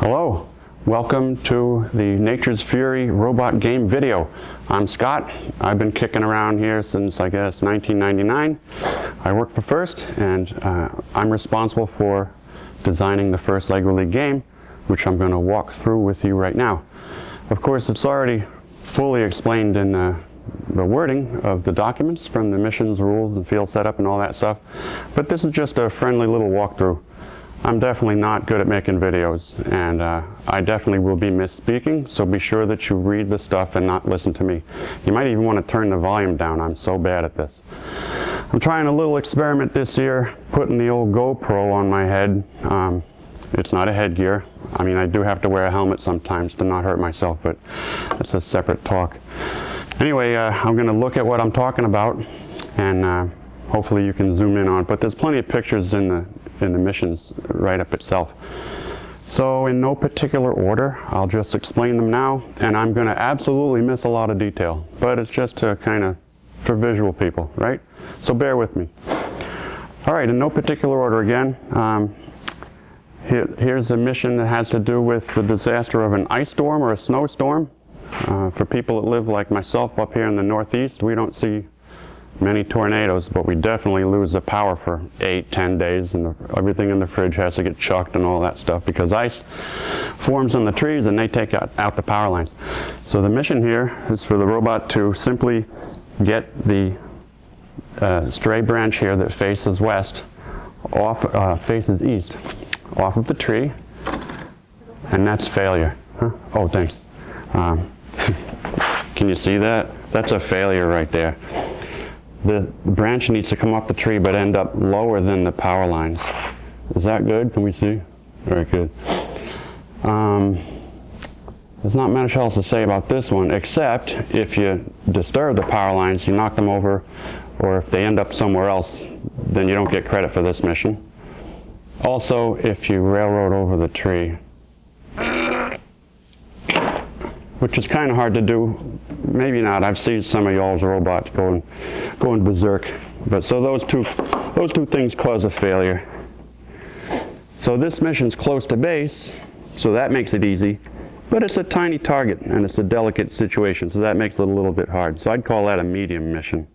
Hello, welcome to the Nature's Fury robot game video. I'm Scott. I've been kicking around here since I guess 1999. I work for First, and I'm responsible for designing the first Lego League game, which I'm going to walk through with you right now. Of course, it's already fully explained in the wording of the documents from the missions, rules, and field setup and all that stuff, but this is just a friendly little walkthrough. I'm definitely not good at making videos, and I definitely will be misspeaking, so be sure that you read the stuff and not listen to me. You might even want to turn the volume down. I'm so bad at this. I'm trying a little experiment this year, putting the old GoPro on my head. It's not a headgear. I mean, I do have to wear a helmet sometimes to not hurt myself, but that's a separate talk. Anyway, I'm going to look at what I'm talking about, and hopefully you can zoom in on it. But there's plenty of pictures in the missions write-up itself. So in no particular order, I'll just explain them now, and I'm going to absolutely miss a lot of detail, but it's just to kind of for visual people, right? So bear with me. All right, in no particular order again. Here's a mission that has to do with the disaster of an ice storm or a snowstorm. For people that live like myself up here in the Northeast, we don't see many tornadoes, but we definitely lose the power for 8-10 days, and everything in the fridge has to get chucked and all that stuff because ice forms on the trees and they take out the power lines. So the mission here is for the robot to simply get the stray branch here that faces west faces east off of the tree, and that's failure. Huh? Oh, thanks. Can you see that? That's a failure right there. The branch needs to come off the tree but end up lower than the power lines. Is that good? Can we see? Very good. There's not much else to say about this one, except if you disturb the power lines, you knock them over, or if they end up somewhere else, then you don't get credit for this mission. Also, if you railroad over the tree, which is kind of hard to do. Maybe not. I've seen some of y'all's robots going berserk. But so those two things cause a failure. So this mission's close to base, so that makes it easy. But it's a tiny target, and it's a delicate situation, so that makes it a little bit hard. So I'd call that a medium mission.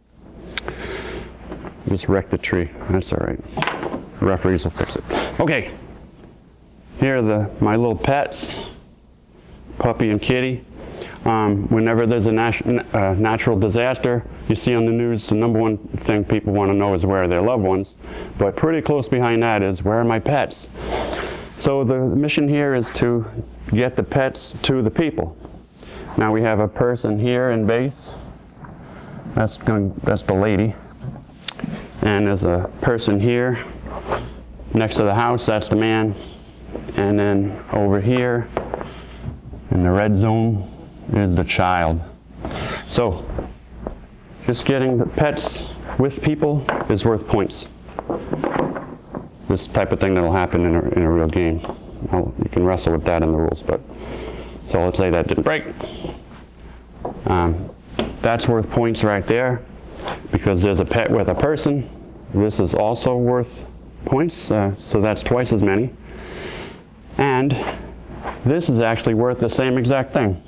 Just wreck the tree. That's all right. The referees will fix it. Okay. Here are my little pets, Puppy and Kitty. Whenever there's a natural disaster, you see on the news, the number one thing people want to know is where are their loved ones. But pretty close behind that is, where are my pets? So the mission here is to get the pets to the people. Now we have a person here in base. That's the lady. And there's a person here next to the house. That's the man. And then over here in the red zone is the child. So just getting the pets with people is worth points. This type of thing that'll happen in a real game. Well, you can wrestle with that in the rules, but so let's say that didn't break. That's worth points right there because there's a pet with a person. This is also worth points, so that's twice as many. And this is actually worth the same exact thing.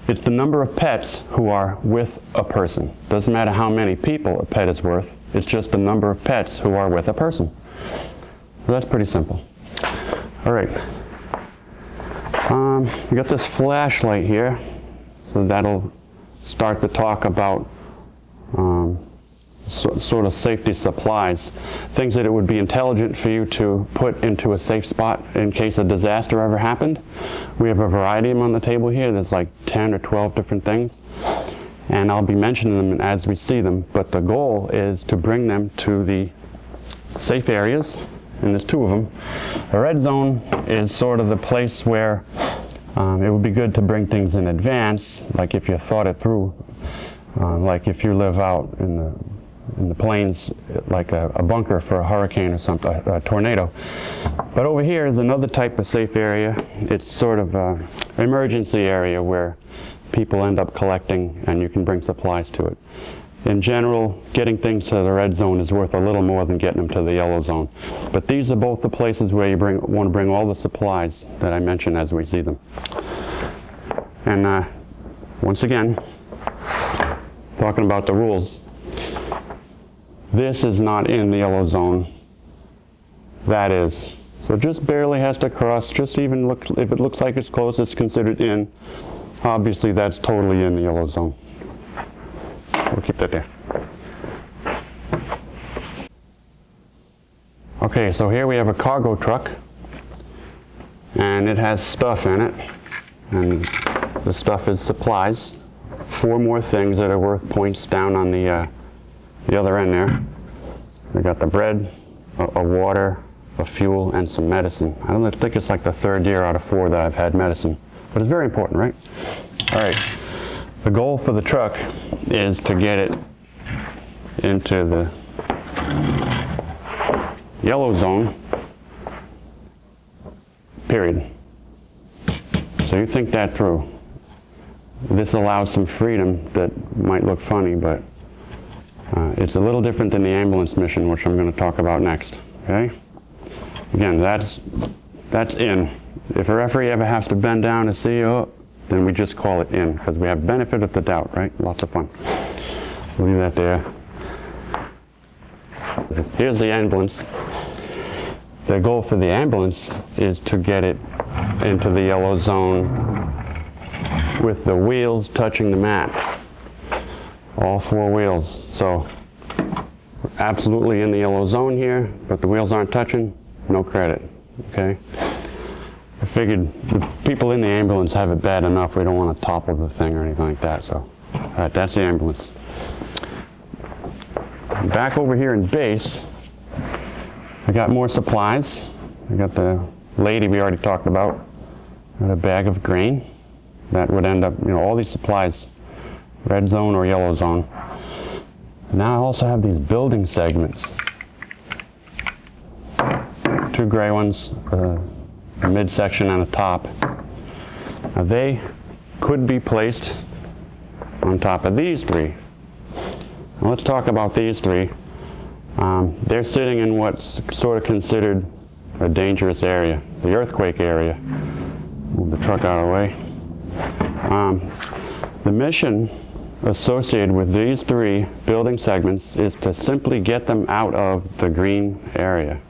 It's the number of pets who are with a person. Doesn't matter how many people a pet is worth, it's just the number of pets who are with a person. So that's pretty simple. All right. We got this flashlight here, so that'll start to talk about sort of safety supplies, things that it would be intelligent for you to put into a safe spot in case a disaster ever happened. We have a variety of them on the table here. There's like 10 or 12 different things, and I'll be mentioning them as we see them, but the goal is to bring them to the safe areas, and there's two of them. The red zone is sort of the place where it would be good to bring things in advance, like if you thought it through, like if you live out in the plains, like a bunker for a hurricane or something, a tornado. But over here is another type of safe area. It's sort of an emergency area where people end up collecting and you can bring supplies to it. in general, getting things to the red zone is worth a little more than getting them to the yellow zone. But these are both the places where you want to bring all the supplies that I mentioned as we see them. And once again, talking about the rules, this is not in the yellow zone. That is. So just barely has to cross, just even look, if it looks like it's close, it's considered in. Obviously that's totally in the yellow zone. We'll keep that there. Okay, so here we have a cargo truck, and it has stuff in it, and the stuff is supplies. 4 more things that are worth points down on the other end there. We got the bread, a water, a fuel, and some medicine. I think it's like the 3rd year out of 4 that I've had medicine, but it's very important, right? All right. The goal for the truck is to get it into the yellow zone, period. So you think that through. This allows some freedom that might look funny, but it's a little different than the ambulance mission, which I'm going to talk about next. Okay? Again, that's in. If a referee ever has to bend down to see you, then we just call it in, because we have benefit of the doubt, right? Lots of fun. We'll leave that there. Here's the ambulance. The goal for the ambulance is to get it into the yellow zone with the wheels touching the mat. All 4 wheels. So absolutely in the yellow zone here, but the wheels aren't touching, no credit. Okay? I figured the people in the ambulance have it bad enough, we don't want to topple the thing or anything like that. So, alright, that's the ambulance. Back over here in base, I got more supplies. I got the lady we already talked about. Got a bag of grain. That would end up, all these supplies, red zone or yellow zone. Now I also have these building segments. 2 gray ones, a midsection and a top. Now they could be placed on top of these 3. Now let's talk about these 3. They're sitting in what's sort of considered a dangerous area, the earthquake area. Move the truck out of the way. The mission associated with these 3 building segments is to simply get them out of the green area.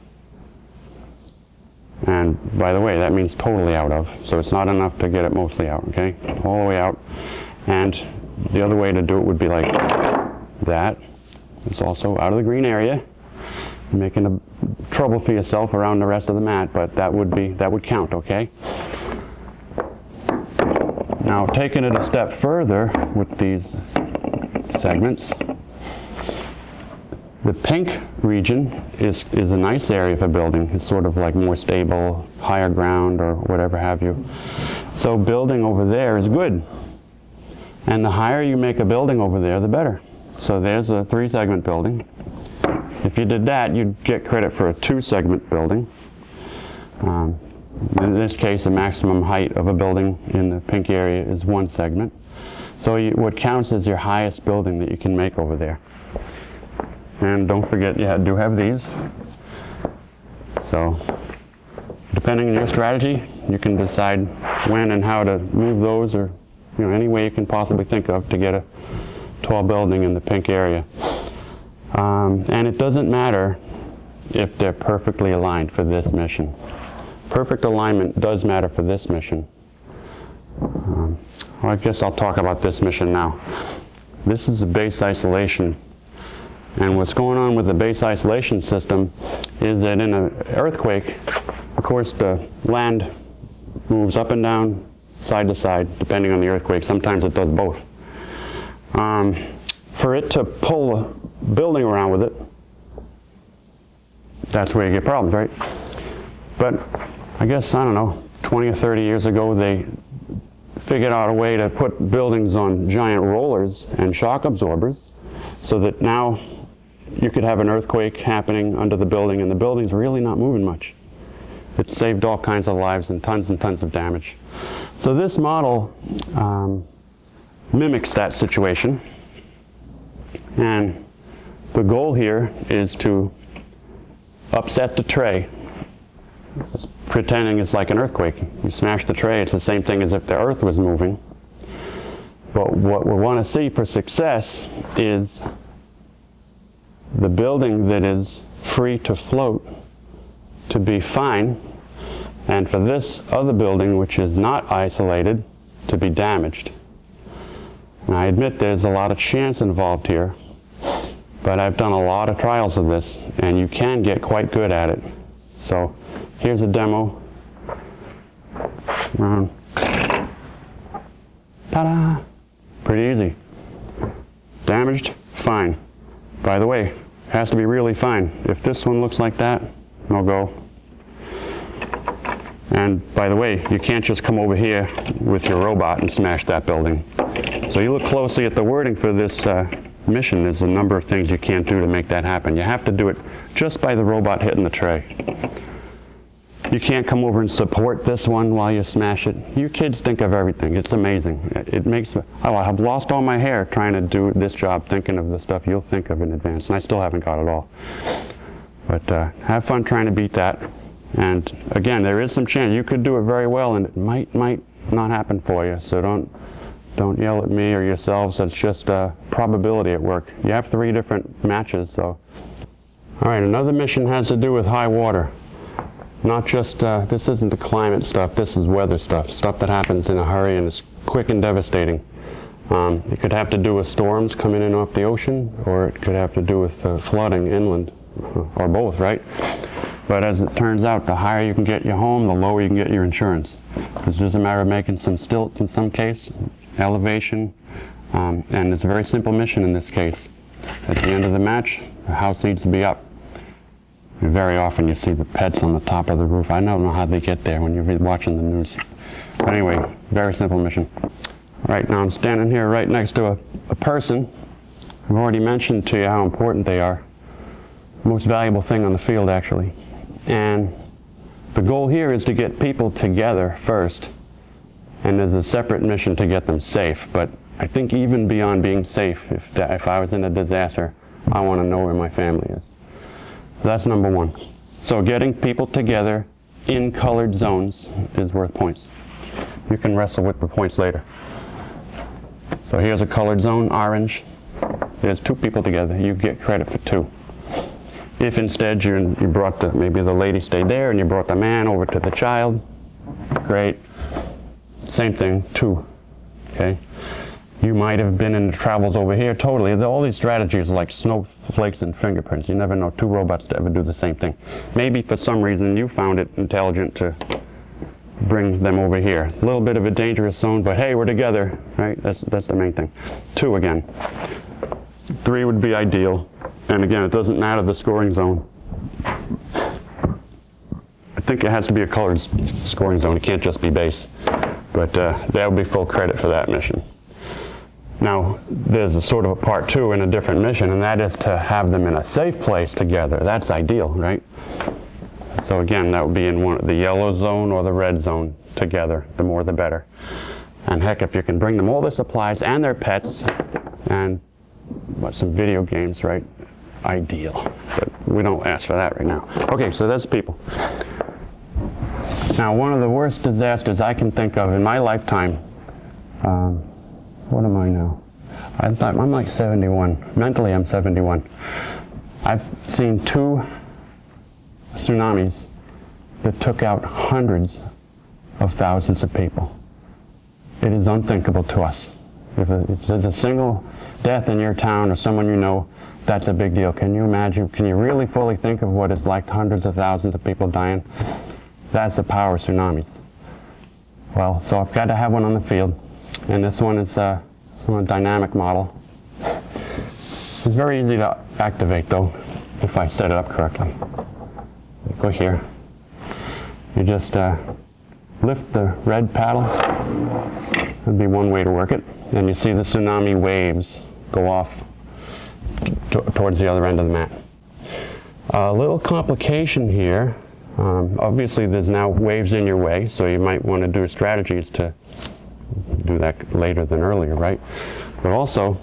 And by the way, that means totally out of, so it's not enough to get it mostly out, okay? All the way out. And the other way to do it would be like that. It's also out of the green area. You're making trouble for yourself around the rest of the mat, but that would count, okay? Now, taking it a step further with these segments, the pink region is a nice area for building. It's sort of like more stable, higher ground, or whatever have you. So building over there is good. And the higher you make a building over there, the better. So there's a 3-segment building. If you did that, you'd get credit for a 2-segment building. In this case, the maximum height of a building in the pink area is 1 segment. So what counts is your highest building that you can make over there. And don't forget, you do have these. So, depending on your strategy, you can decide when and how to move those, or any way you can possibly think of to get a tall building in the pink area. And it doesn't matter if they're perfectly aligned for this mission. Perfect alignment does matter for this mission. Well, I guess I'll talk about this mission now. This is a base isolation. And what's going on with the base isolation system is that in an earthquake, of course, the land moves up and down, side to side, depending on the earthquake. Sometimes it does both. For it to pull a building around with it, that's where you get problems, right? But I guess, 20 or 30 years ago, they figured out a way to put buildings on giant rollers and shock absorbers, so that now you could have an earthquake happening under the building, and the building's really not moving much. It saved all kinds of lives and tons of damage. So this model mimics that situation. And the goal here is to upset the tray, pretending it's like an earthquake. You smash the tray, it's the same thing as if the earth was moving. But what we want to see for success is the building that is free to float to be fine, and for this other building, which is not isolated, to be damaged. Now, I admit there's a lot of chance involved here, but I've done a lot of trials of this, and you can get quite good at it. So here's a demo. Ta-da! Pretty easy. Damaged? Fine. By the way, it has to be really fine. If this one looks like that, no go. And by the way, you can't just come over here with your robot and smash that building. So you look closely at the wording for this mission. There's a number of things you can't do to make that happen. You have to do it just by the robot hitting the tray. You can't come over and support this one while you smash it. You kids think of everything. It's amazing. It makes, oh, I've lost all my hair trying to do this job, thinking of the stuff you'll think of in advance, and I still haven't got it all. But have fun trying to beat that. And again, there is some chance you could do it very well, and it might not happen for you. So don't yell at me or yourselves. It's just a probability at work. You have 3 different matches. So, all right, another mission has to do with high water. Not just this isn't the climate stuff. This is weather stuff. Stuff that happens in a hurry and is quick and devastating. It could have to do with storms coming in off the ocean, or it could have to do with flooding inland, or both, right? But as it turns out, the higher you can get your home, the lower you can get your insurance. It's just a matter of making some stilts in some case, elevation, and it's a very simple mission in this case. At the end of the match, the house needs to be up. Very often you see the pets on the top of the roof. I don't know how they get there when you're watching the news. But anyway, very simple mission. Right now I'm standing here right next to a person. I've already mentioned to you how important they are. Most valuable thing on the field, actually. And the goal here is to get people together first, and there's a separate mission to get them safe. But I think even beyond being safe, if I was in a disaster, I want to know where my family is. So that's number 1. So getting people together in colored zones is worth points. You can wrestle with the points later. So here's a colored zone, orange. There's 2 people together. You get credit for 2. If instead you brought maybe the lady stayed there and you brought the man over to the child, great. Same thing, 2. Okay. You might have been in the travels over here, totally. All these strategies are like snowflakes and fingerprints. You never know 2 robots to ever do the same thing. Maybe for some reason you found it intelligent to bring them over here. A little bit of a dangerous zone, but hey, we're together, right? That's the main thing. 2 again. 3 would be ideal. And again, it doesn't matter the scoring zone. I think it has to be a colored scoring zone. It can't just be base. But that would be full credit for that mission. Now, there's a sort of a part 2 in a different mission, and that is to have them in a safe place together. That's ideal, right? So again, that would be in the yellow zone or the red zone together. The more the better. And heck, if you can bring them all their supplies and their pets and some video games, right? Ideal. But we don't ask for that right now. Okay, so that's people. Now, one of the worst disasters I can think of in my lifetime, what am I now? I'm like 71. Mentally, I'm 71. I've seen 2 tsunamis that took out hundreds of thousands of people. It is unthinkable to us. If there's a single death in your town or someone you know, that's a big deal. Can you imagine? Can you really fully think of what it's like, hundreds of thousands of people dying? That's the power of tsunamis. Well, so I've got to have one on the field, and this one is a dynamic model. It's very easy to activate, though, if I set it up correctly. Go here. You just lift the red paddle. That'd be one way to work it. And you see the tsunami waves go off towards the other end of the mat. A little complication here. Obviously, there's now waves in your way, so you might want to do strategies to do that later than earlier, right? But also,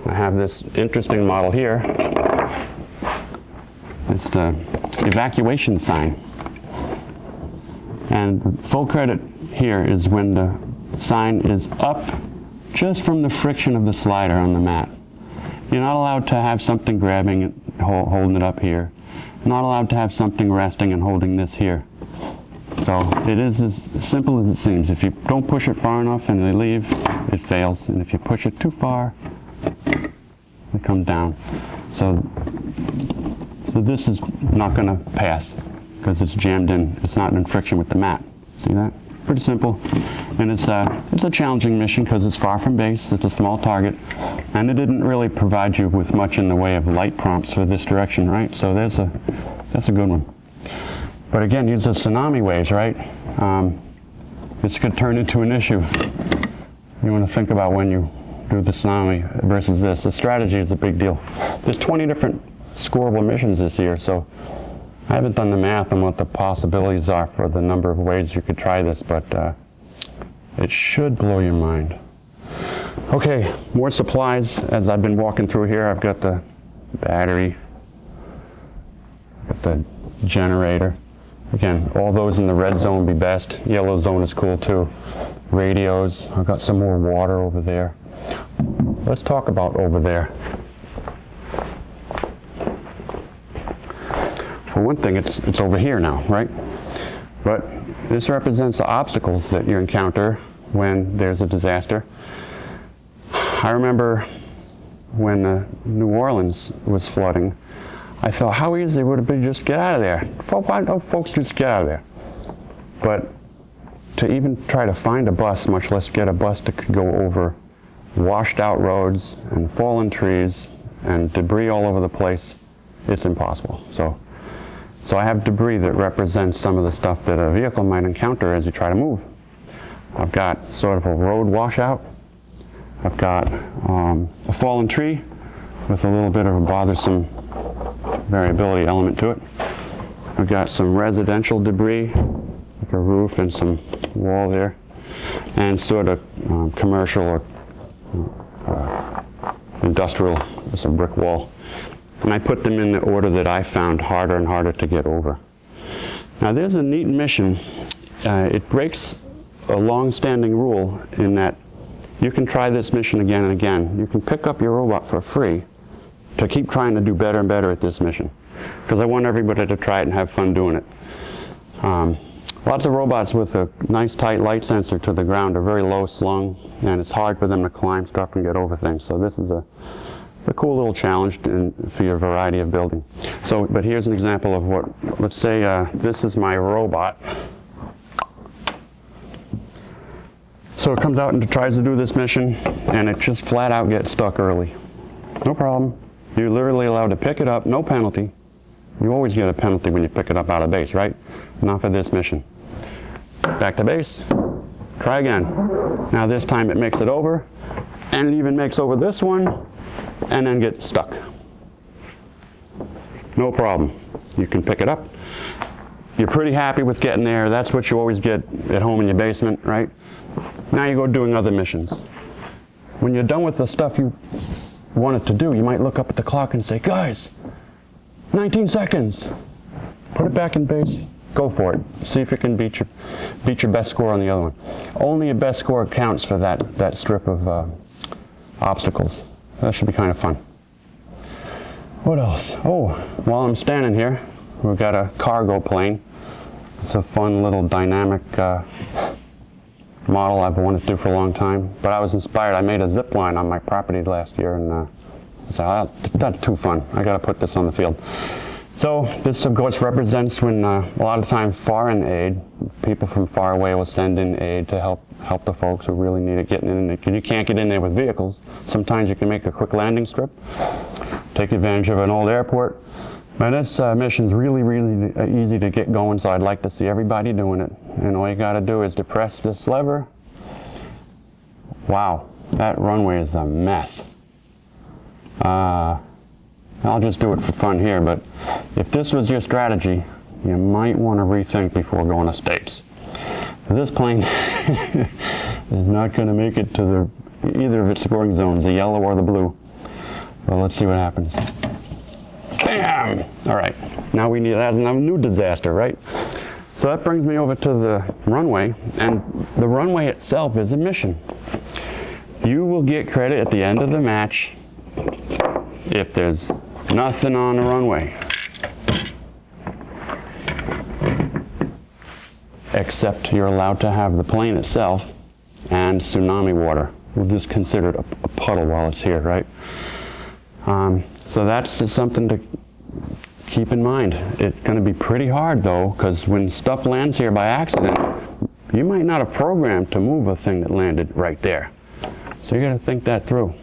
I have this interesting model here. It's the evacuation sign. And full credit here is when the sign is up just from the friction of the slider on the mat. You're not allowed to have something grabbing it, holding it up here. You're not allowed to have something resting and holding this here. So it is as simple as it seems. If you don't push it far enough and they leave, it fails. And if you push it too far, it comes down. So this is not going to pass because it's jammed in. It's not in friction with the mat. See that? Pretty simple. And it's a challenging mission because it's far from base. It's a small target. And it didn't really provide you with much in the way of light prompts for this direction, right? So that's a good one. But again, these are tsunami waves, right? This could turn into an issue. You want to think about when you do the tsunami versus this. The strategy is a big deal. There's 20 different scoreable missions this year, so I haven't done the math on what the possibilities are for the number of ways you could try this, but it should blow your mind. Okay, more supplies as I've been walking through here. I've got the battery, got the generator. Again, all those in the red zone would be best. Yellow zone is cool too. Radios. I've got some more water over there. Let's talk about over there. For one thing, it's over here now, right? But this represents the obstacles that you encounter when there's a disaster. I remember when New Orleans was flooding, I thought, how easy would it be to just get out of there? Why don't folks just get out of there? But to even try to find a bus, much less get a bus that could go over washed out roads and fallen trees and debris all over the place, it's impossible. So I have debris that represents some of the stuff that a vehicle might encounter as you try to move. I've got sort of a road washout. I've got a fallen tree with a little bit of a bothersome variability element to it. I've got some residential debris, like a roof and some wall there, and sort of commercial or industrial, some brick wall. And I put them in the order that I found harder and harder to get over. Now there's a neat mission. It breaks a long-standing rule in that you can try this mission again and again. You can pick up your robot for free to keep trying to do better and better at this mission, because I want everybody to try it and have fun doing it. Lots of robots with a nice tight light sensor to the ground are very low slung, and it's hard for them to climb stuff and get over things. So this is a cool little challenge for your variety of building. So, but here's an example of what, let's say this is my robot. So it comes out and tries to do this mission, and it just flat out gets stuck early. No problem. You're literally allowed to pick it up, no penalty. You always get a penalty when you pick it up out of base, right? Not for this mission. Back to base. Try again. Now this time it makes it over, and it even makes over this one, and then gets stuck. No problem. You can pick it up. You're pretty happy with getting there. That's what you always get at home in your basement, right? Now you go doing other missions. When you're done with the stuff you wanted to do, you might look up at the clock and say, guys, 19 seconds. Put it back in base. Go for it. See if you can beat your best score on the other one. Only a best score counts for that strip of obstacles. That should be kind of fun. What else? Oh, while I'm standing here, we've got a cargo plane. It's a fun little dynamic model I've wanted to do for a long time. But I was inspired. I made a zip line on my property last year, and I said, that's too fun. I got to put this on the field. So this, of course, represents when a lot of times foreign aid, people from far away will send in aid to help the folks who really need it getting in. You can't get in there with vehicles. Sometimes you can make a quick landing strip, take advantage of an old airport. But this mission's really, really easy to get going, so I'd like to see everybody doing it. And all you got to do is depress this lever. Wow, that runway is a mess. I'll just do it for fun here, but if this was your strategy, you might want to rethink before going to States. This plane is not going to make it to either of its scoring zones, the yellow or the blue. So let's see what happens. Bam! All right, now we need that another new disaster, right? So that brings me over to the runway, and the runway itself is a mission. You will get credit at the end of the match if there's nothing on the runway. Except you're allowed to have the plane itself and tsunami water. We'll just consider it a puddle while it's here, right? So that's just something to keep in mind. It's going to be pretty hard though, because when stuff lands here by accident, you might not have programmed to move a thing that landed right there. So you got to think that through.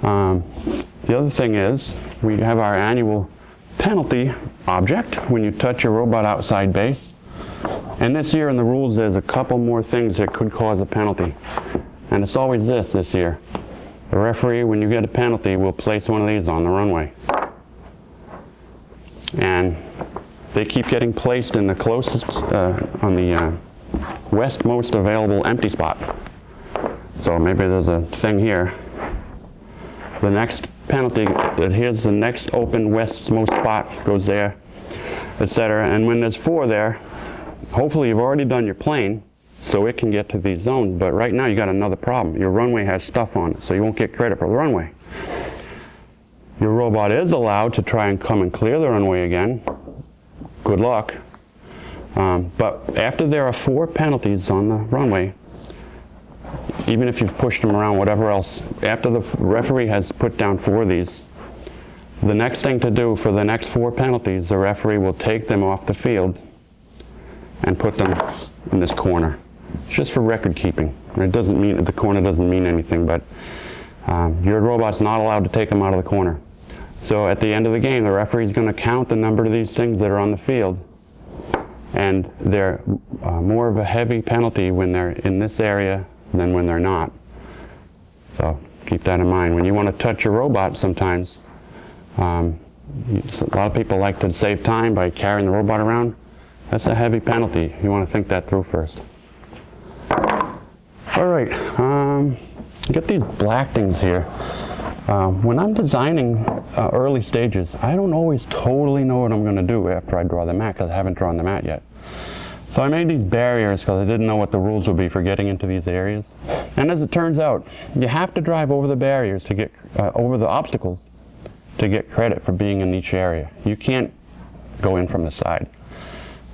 The other thing is, we have our annual penalty object when you touch a robot outside base. And this year in the rules there's a couple more things that could cause a penalty. And it's always this year. The referee, when you get a penalty, will place one of these on the runway. And they keep getting placed in the closest, on the westmost available empty spot. So maybe there's a thing here. The next penalty, here's the next open westmost spot, goes there, etc. And when there's 4 there, hopefully you've already done your plane, so it can get to these zones, but right now you got another problem. Your runway has stuff on it, so you won't get credit for the runway. Your robot is allowed to try and come and clear the runway again. Good luck. But after there are 4 penalties on the runway, even if you've pushed them around, whatever else, after the referee has put down 4 of these, the next thing to do for the next 4 penalties, the referee will take them off the field and put them in this corner. It's just for record keeping. It doesn't mean, the corner doesn't mean anything, but your robot's not allowed to take them out of the corner. So at the end of the game, the referee's going to count the number of these things that are on the field, and they're more of a heavy penalty when they're in this area than when they're not. So keep that in mind. When you want to touch your robot sometimes, a lot of people like to save time by carrying the robot around. That's a heavy penalty. You want to think that through first. All right, get these black things here. When I'm designing early stages, I don't always totally know what I'm going to do after I draw the mat, because I haven't drawn the mat yet. So I made these barriers because I didn't know what the rules would be for getting into these areas. And as it turns out, you have to drive over the barriers to get, over the obstacles to get credit for being in each area. You can't go in from the side.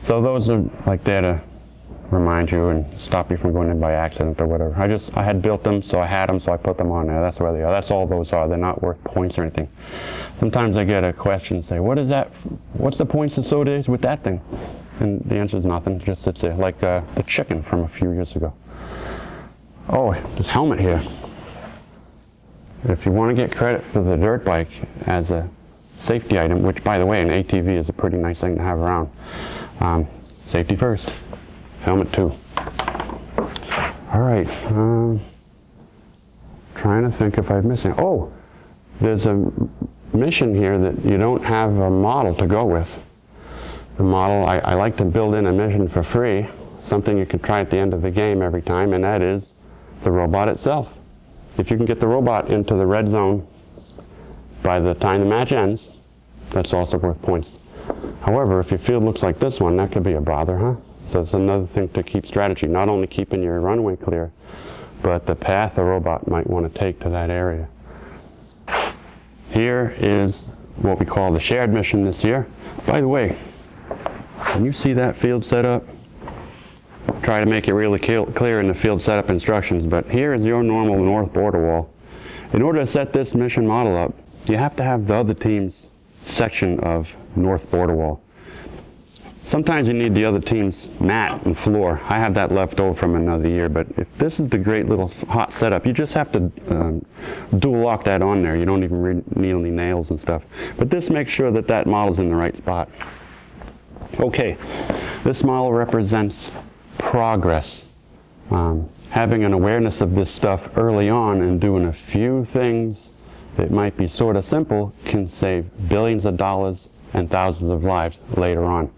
So those are like there to remind you and stop you from going in by accident or whatever. I had built them, so I had them, so I put them on there. That's where they are. That's all those are. They're not worth points or anything. Sometimes I get a question, say, what is that? What's the points associated with that thing? And the answer is nothing. It just sits there, like the chicken from a few years ago. Oh, this helmet here. If you want to get credit for the dirt bike as a safety item, which by the way, an ATV is a pretty nice thing to have around. Safety first, helmet 2. All right, trying to think if I'm missing. Oh, there's a mission here that you don't have a model to go with. The model, I like to build in a mission for free, something you can try at the end of the game every time, and that is the robot itself. If you can get the robot into the red zone by the time the match ends, that's also worth points. However, if your field looks like this one, that could be a bother, huh? So it's another thing to keep strategy, not only keeping your runway clear, but the path the robot might want to take to that area. Here is what we call the shared mission this year. By the way, when you see that field set up, try to make it really clear in the field setup instructions, but here is your normal north border wall. In order to set this mission model up, you have to have the other team's section of north border wall. Sometimes you need the other team's mat and floor. I have that left over from another year, but if this is the great little hot setup, you just have to dual lock that on there. You don't even need any nails and stuff. But this makes sure that that model's in the right spot. Okay, this model represents progress. Having an awareness of this stuff early on and doing a few things that might be sort of simple can save billions of dollars and thousands of lives later on.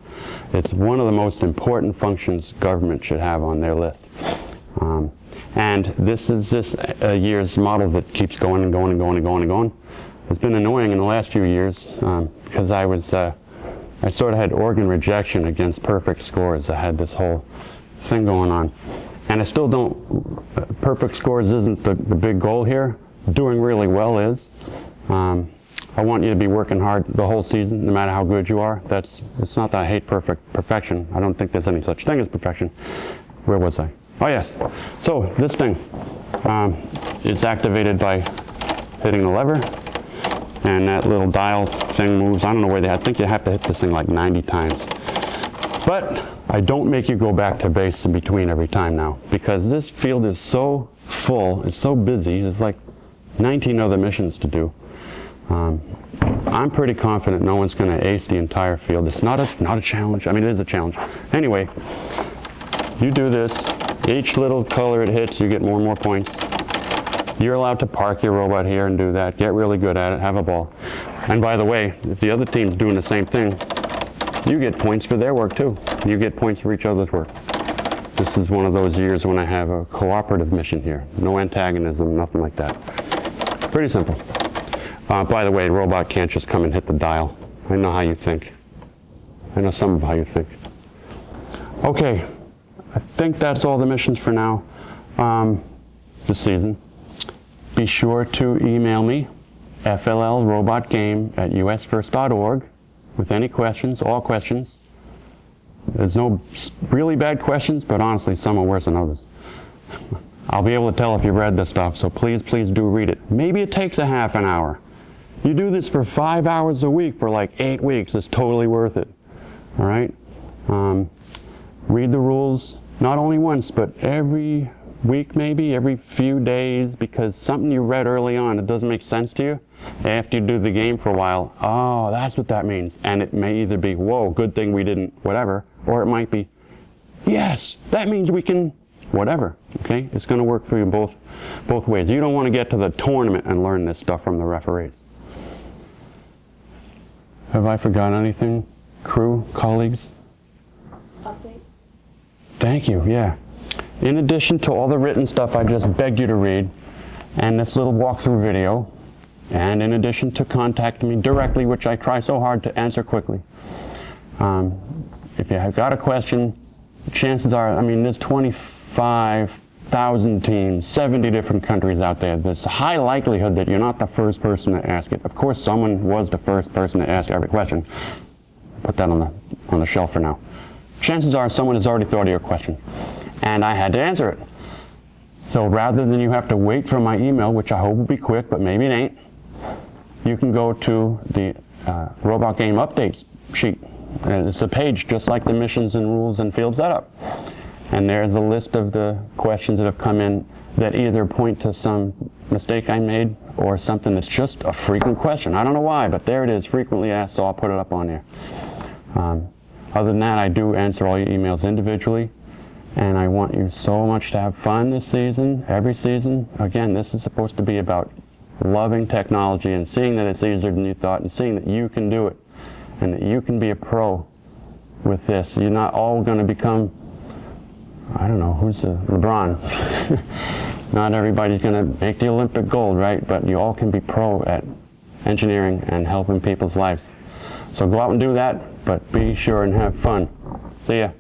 It's one of the most important functions government should have on their list. And this is this year's model that keeps going and going and going and going and going. It's been annoying in the last few years because I sort of had organ rejection against perfect scores. I had this whole thing going on. And I still don't, perfect scores isn't the big goal here. Doing really well is. I want you to be working hard the whole season, no matter how good you are. It's not that I hate perfection. I don't think there's any such thing as perfection. Where was I? Oh yes. So this thing is activated by hitting the lever, and that little dial thing moves. I don't know where I think you have to hit this thing like 90 times. But I don't make you go back to base in between every time now, because this field is so full, it's so busy, there's like 19 other missions to do. I'm pretty confident no one's going to ace the entire field. It's not a challenge. I mean, it is a challenge. Anyway, you do this. Each little color it hits, you get more and more points. You're allowed to park your robot here and do that. Get really good at it. Have a ball. And by the way, if the other team's doing the same thing, you get points for their work too. You get points for each other's work. This is one of those years when I have a cooperative mission here. No antagonism, nothing like that. Pretty simple. By the way, the robot can't just come and hit the dial. I know how you think. I know some of how you think. Okay, I think that's all the missions for now this season. Be sure to email me, fllrobotgame@usfirst.org, with any questions, all questions. There's no really bad questions, but honestly, some are worse than others. I'll be able to tell if you've read this stuff, so please do read it. Maybe it takes a half an hour. You do this for 5 hours a week for like 8 weeks. It's totally worth it. All right? Read the rules, not only once, but every week maybe, every few days, because something you read early on, it doesn't make sense to you. After you do the game for a while, oh, that's what that means. And it may either be, whoa, good thing we didn't, whatever, or it might be, yes, that means we can, whatever. Okay? It's going to work for you both ways. You don't want to get to the tournament and learn this stuff from the referees. Have I forgotten anything? Crew, colleagues? Update. Thank you, yeah. In addition to all the written stuff I just begged you to read, and this little walkthrough video, and in addition to contacting me directly, which I try so hard to answer quickly, if you have got a question, chances are, I mean, there's 25,000 teams, 70 different countries out there. There's a high likelihood that you're not the first person to ask it. Of course, someone was the first person to ask every question. Put that on the shelf for now. Chances are someone has already thought of your question, and I had to answer it. So rather than you have to wait for my email, which I hope will be quick, but maybe it ain't, you can go to the Robot Game Updates sheet. And it's a page just like the missions and rules and field setup. And there's a list of the questions that have come in that either point to some mistake I made or something that's just a frequent question. I don't know why, but there it is, frequently asked, so I'll put it up on there. Other than that, I do answer all your emails individually, and I want you so much to have fun this season, every season. Again, this is supposed to be about loving technology and seeing that it's easier than you thought, and seeing that you can do it, and that you can be a pro with this. You're not all going to become, I don't know, who's LeBron? Not everybody's going to make the Olympic gold, right? But you all can be pro at engineering and helping people's lives. So go out and do that, but be sure and have fun. See ya.